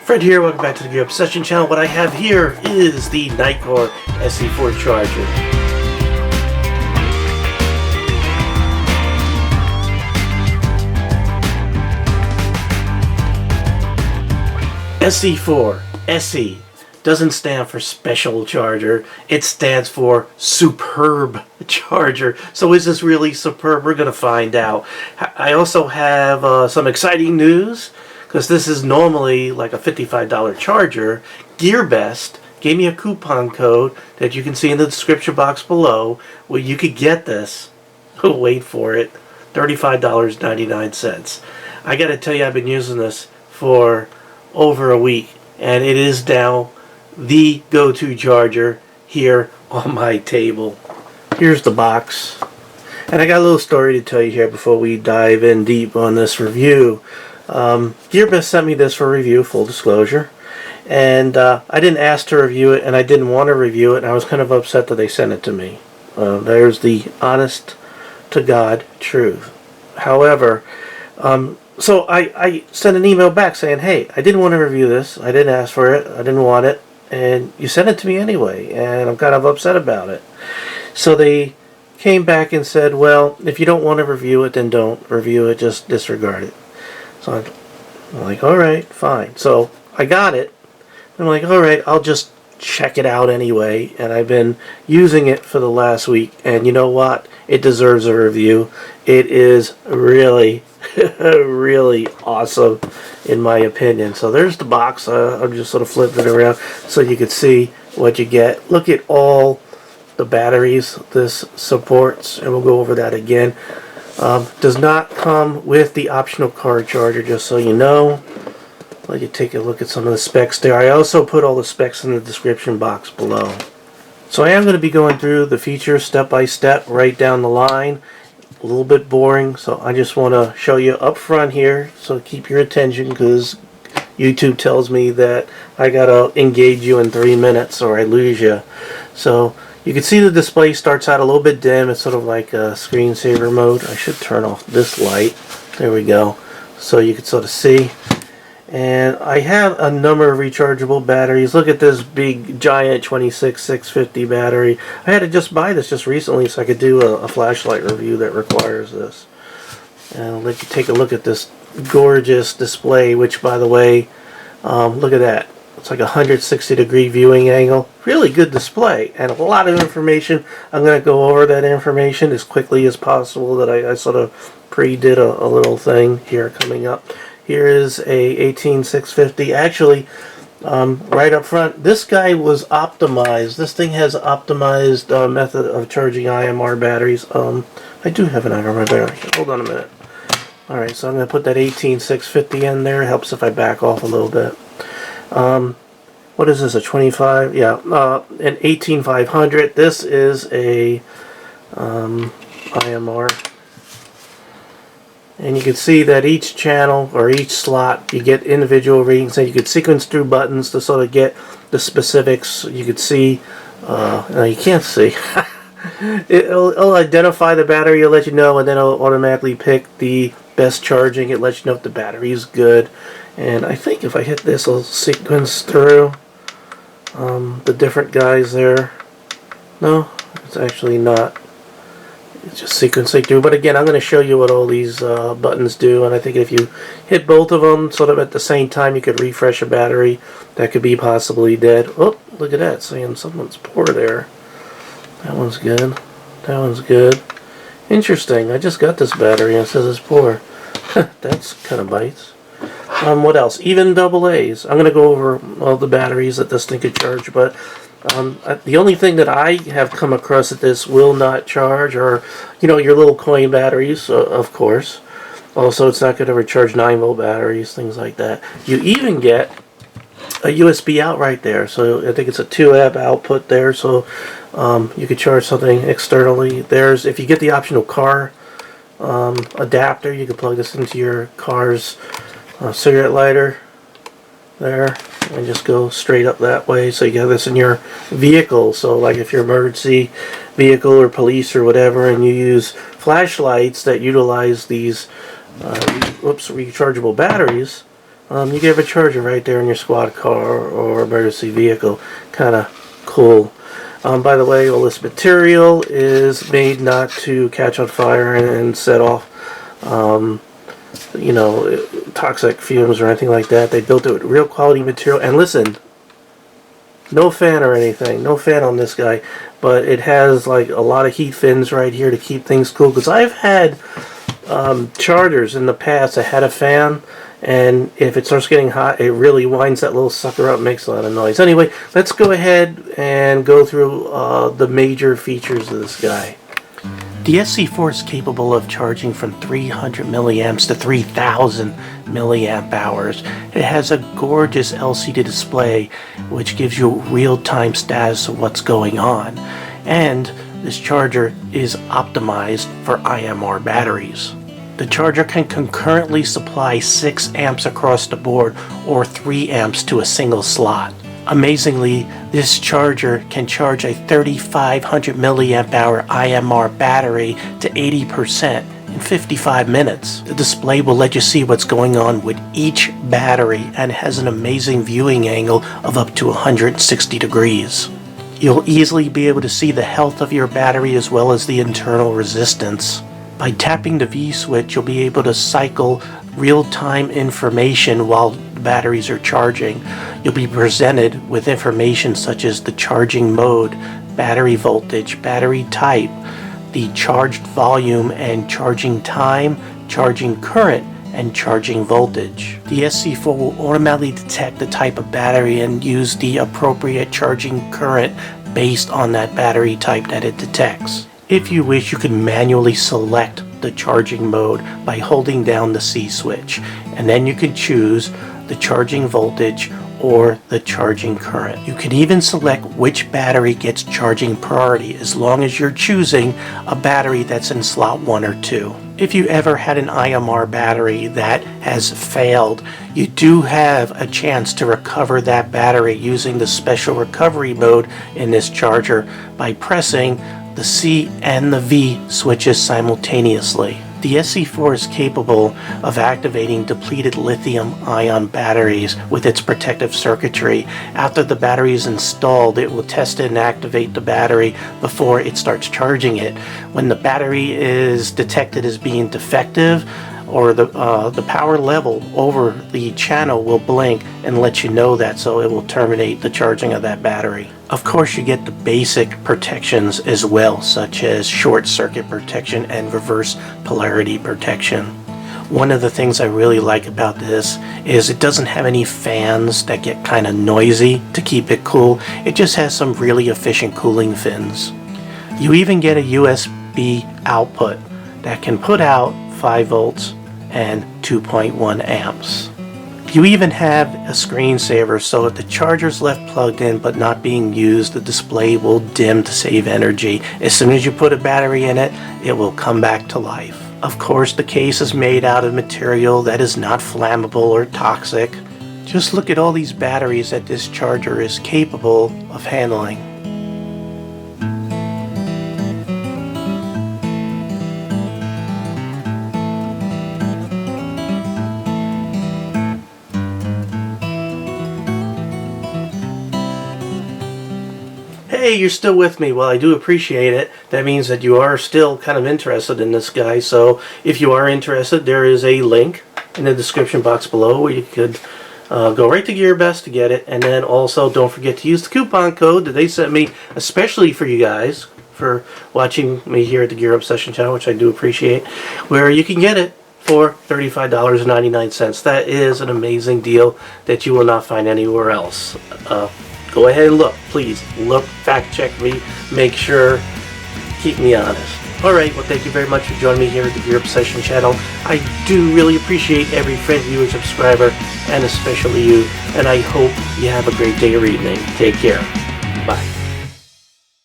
Fred here, welcome back to the Gear Obsession channel. What I have here is the NITECORE SC4 charger. SC4, SE, doesn't stand for special charger, it stands for superb charger. So is this really superb? We're going to find out. I also have some exciting news, because this is normally like a $55 charger. GearBest gave me a coupon code that you can see in the description box below where you could get this, wait for it, $35.99. I gotta tell you, I've been using this for over a week, and it is now the go-to charger here on my table. Here's the box, and I got a little story to tell you here before we dive in deep on this review. GearBest sent me this for review, full disclosure, and I didn't ask to review it, and I didn't want to review it, and I was kind of upset that they sent it to me. There's the honest to God truth. However, so I sent an email back saying, hey, I didn't want to review this, I didn't ask for it, I didn't want it, and you sent it to me anyway, and I'm kind of upset about it. So they came back and said, well, if you don't want to review it, then don't review it, just disregard it. So I'm like, alright, fine. So I got it. I'm like, alright, I'll just check it out anyway. And I've been using it for the last week. And you know what? It deserves a review. It is really, really awesome in my opinion. So there's the box. I'm just sort of flipping it around so you can see what you get. Look at all the batteries this supports. And we'll go over that again. Does not come with the optional car charger, just so you know. Let you take a look at some of the specs there. I also put all the specs in the description box below. So I am going to be going through the features step by step, right down the line. A little bit boring, so I just want to show you up front here, so keep your attention, because YouTube tells me that I got to engage you in 3 minutes or I lose you. So you can see the display starts out a little bit dim. It's sort of like a screensaver mode. I should turn off this light. There we go. So you can sort of see. And I have a number of rechargeable batteries. Look at this big giant 26650 battery. I had to just buy this just recently so I could do a flashlight review that requires this. And I'll let you take a look at this gorgeous display, which, by the way, look at that. It's like a 160-degree viewing angle. Really good display and a lot of information. I'm going to go over that information as quickly as possible. That I sort of pre-did a little thing here coming up. Here is a 18650. Actually, right up front, this guy was optimized. This thing has optimized method of charging Imr batteries. I do have an Imr battery. Hold on a minute. Alright, so I'm going to put that 18650 in there. It helps if I back off a little bit. What is this, a 25? Yeah, an 18500. This is a IMR. And you can see that each channel or each slot, you get individual readings, and you can sequence through buttons to sort of get the specifics. You can see, no, you can't see. It'll identify the battery, it'll let you know, and then it'll automatically pick the best charging. It lets you know if the battery is good. And I think if I hit this, it'll sequence through the different guys there. No, it's actually not. It's just sequencing through. But again, I'm going to show you what all these buttons do. And I think if you hit both of them sort of at the same time, you could refresh a battery that could be possibly dead. Oh, look at that, saying someone's poor there. That one's good. That one's good. Interesting. I just got this battery and it says it's poor. That's kind of bites. What else? Even AAAs. I'm going to go over all the batteries that this thing could charge, but the only thing that I have come across that this will not charge are, you know, your little coin batteries, of course. Also, it's not going to recharge 9-volt batteries, things like that. You even get a USB out right there, so I think it's a 2 amp output there, so you could charge something externally. There's, if you get the optional car adapter, you can plug this into your car's cigarette lighter there and just go straight up that way. So you have this in your vehicle, so like if you're emergency vehicle or police or whatever, and you use flashlights that utilize these rechargeable batteries, You can have a charger right there in your squad car or emergency vehicle. Kind of cool. By the way, all this material is made not to catch on fire and set off, you know, toxic fumes or anything like that. They built it with real quality material. And listen, no fan or anything. No fan on this guy. But it has like a lot of heat fins right here to keep things cool. Because I've had chargers in the past that had a fan. And if it starts getting hot, it really winds that little sucker up, makes a lot of noise. Anyway, let's go ahead and go through the major features of this guy. The SC4 is capable of charging from 300 milliamps to 3000 milliamp hours. It has a gorgeous LCD display which gives you real-time status of what's going on. And this charger is optimized for Imr batteries. The charger can concurrently supply 6 amps across the board or 3 amps to a single slot. Amazingly, this charger can charge a 3500 milliamp hour Imr battery to 80% in 55 minutes. The display will let you see what's going on with each battery and has an amazing viewing angle of up to 160 degrees. You'll easily be able to see the health of your battery as well as the internal resistance. By tapping the V switch, you'll be able to cycle real-time information while the batteries are charging. You'll be presented with information such as the charging mode, battery voltage, battery type, the charged volume and charging time, charging current, and charging voltage. The SC4 will automatically detect the type of battery and use the appropriate charging current based on that battery type that it detects. If you wish, you can manually select the charging mode by holding down the C switch, and then you can choose the charging voltage or the charging current. You can even select which battery gets charging priority as long as you're choosing a battery that's in slot 1 or 2. If you ever had an Imr battery that has failed, you do have a chance to recover that battery using the special recovery mode in this charger by pressing the C and the V switches simultaneously. The SC4 is capable of activating depleted lithium-ion batteries with its protective circuitry. After the battery is installed, it will test it and activate the battery before it starts charging it. When the battery is detected as being defective, or the power level over the channel will blink and let you know that, so it will terminate the charging of that battery. Of course, you get the basic protections as well, such as short circuit protection and reverse polarity protection. One of the things I really like about this is it doesn't have any fans that get kind of noisy to keep it cool. It just has some really efficient cooling fins. You even get a USB output that can put out 5 volts and 2.1 amps. You even have a screensaver, so if the charger's left plugged in but not being used, the display will dim to save energy. As soon as you put a battery in it, it will come back to life. Of course, the case is made out of material that is not flammable or toxic. Just look at all these batteries that this charger is capable of handling. Hey, you're still with me. Well, I do appreciate it. That means that you are still kind of interested in this guy. So if you are interested, there is a link in the description box below where you could go right to GearBest to get it. And then also don't forget to use the coupon code that they sent me especially for you guys for watching me here at the Gear Obsession channel, which I do appreciate, where you can get it for $35.99. That is an amazing deal that you will not find anywhere else. Go ahead and look, please. Look, fact check me, make sure, keep me honest. Alright, well thank you very much for joining me here at the Gear Obsession channel. I do really appreciate every friend, viewer, subscriber, and especially you. And I hope you have a great day or evening. Take care. Bye.